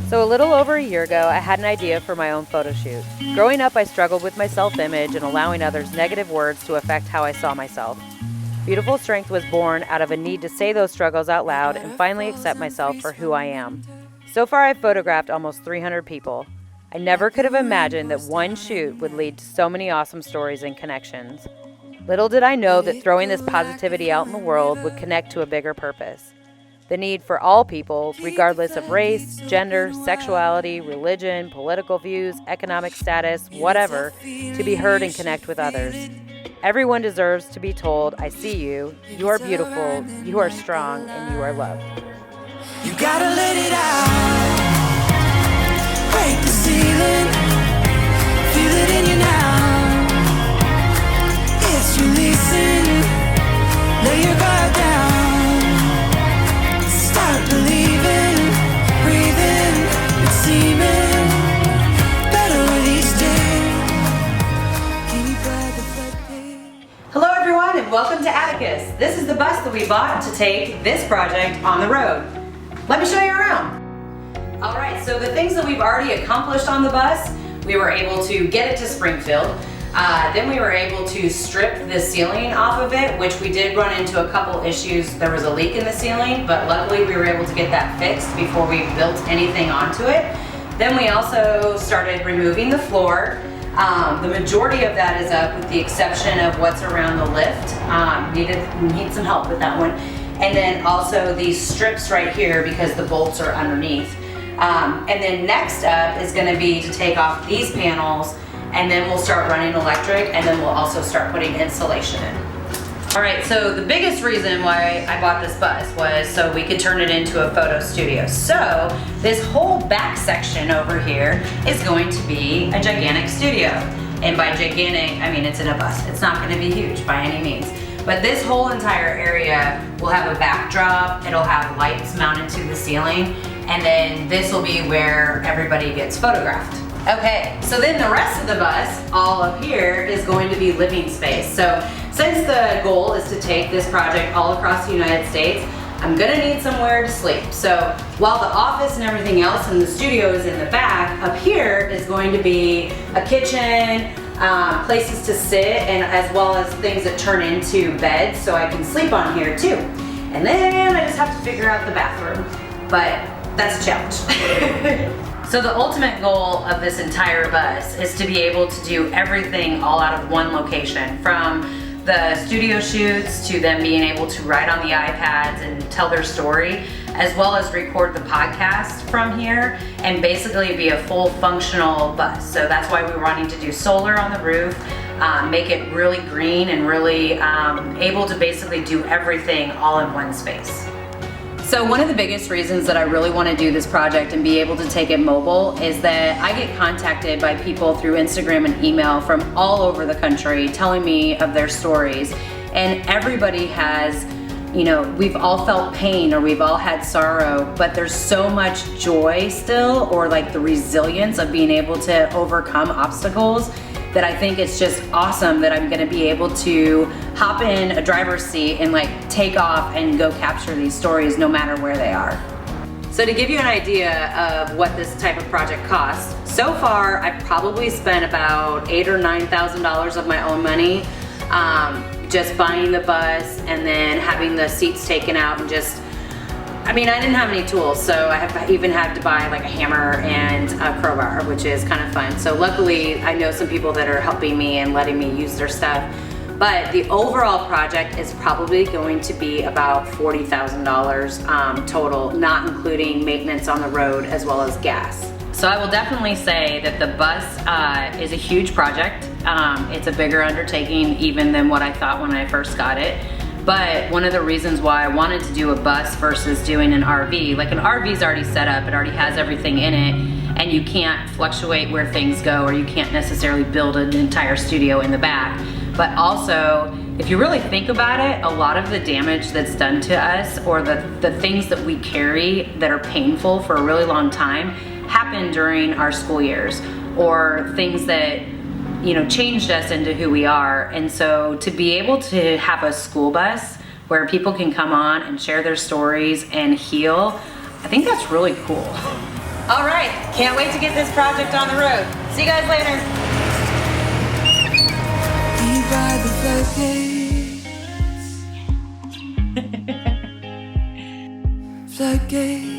So a little over a year ago, I had an idea for my own photo shoot. Growing up, I struggled with my self-image and allowing others' negative words to affect how I saw myself. Beautiful Strength was born out of a need to say those struggles out loud and finally accept myself for who I am. So far, I've photographed almost 300 people. I never could have imagined that one shoot would lead to so many awesome stories and connections. Little did I know that throwing this positivity out in the world would connect to a bigger purpose. The need for all people, regardless of race, gender, sexuality, religion, political views, economic status, whatever, to be heard and connect with others. Everyone deserves to be told, I see you, you are beautiful, you are strong, and you are loved. You gotta let it out, break the ceiling, feel it in you now, it's releasing, lay your guard down. Start believing, breathing, it's seeming better with each day. Hello everyone and welcome to Atticus. This is the bus that we bought to take this project on the road. Let me show you around. Alright, so the things that we've already accomplished on the bus, we were able to get it to Springfield. Then we were able to strip the ceiling off of it, which we did run into a couple issues. There was a leak in the ceiling, but luckily we were able to get that fixed before we built anything onto it. Then we also started removing the floor. The majority of that is up with the exception of what's around the lift. Need some help with that one. And then also these strips right here because the bolts are underneath. And then next up is going to be to take off these panels, and then we'll start running electric, and then we'll also start putting insulation in. All right, so the biggest reason why I bought this bus was so we could turn it into a photo studio. So this whole back section over here is going to be a gigantic studio. And by gigantic, I mean it's in a bus. It's not gonna be huge by any means. But this whole entire area will have a backdrop, it'll have lights mounted to the ceiling, and then this will be where everybody gets photographed. Okay, so then the rest of the bus, all up here, is going to be living space. So since the goal is to take this project all across the United States, I'm gonna need somewhere to sleep. So while the office and everything else in the studio is in the back, up here is going to be a kitchen, places to sit, and as well as things that turn into beds so I can sleep on here too. And then I just have to figure out the bathroom, but that's a challenge. So the ultimate goal of this entire bus is to be able to do everything all out of one location, from the studio shoots to them being able to write on the iPads and tell their story, as well as record the podcast from here and basically be a full functional bus. So that's why we're wanting to do solar on the roof, make it really green and really able to basically do everything all in one space. So one of the biggest reasons that I really want to do this project and be able to take it mobile is that I get contacted by people through Instagram and email from all over the country telling me of their stories. And everybody has, you know, we've all felt pain or we've all had sorrow, but there's so much joy still, or like the resilience of being able to overcome obstacles, that I think it's just awesome that I'm gonna be able to hop in a driver's seat and like take off and go capture these stories no matter where they are. So to give you an idea of what this type of project costs, so far I've probably spent about $8,000 or $9,000 of my own money, just buying the bus and then having the seats taken out and just, I mean, I didn't have any tools, so I even had to buy like a hammer and a crowbar, which is kind of fun. So luckily, I know some people that are helping me and letting me use their stuff. But the overall project is probably going to be about $40,000 total, not including maintenance on the road as well as gas. So I will definitely say that the bus is a huge project. It's a bigger undertaking even than what I thought when I first got it. But one of the reasons why I wanted to do a bus versus doing an RV, like an RV's already set up, it already has everything in it, and you can't fluctuate where things go, or you can't necessarily build an entire studio in the back. But also, if you really think about it, a lot of the damage that's done to us, or the things that we carry that are painful for a really long time, happen during our school years, or things that, you know, changed us into who we are. And so to be able to have a school bus where people can come on and share their stories and heal, I think that's really cool. All right, can't wait to get this project on the road. See you guys later. We ride the floodgates. Floodgates.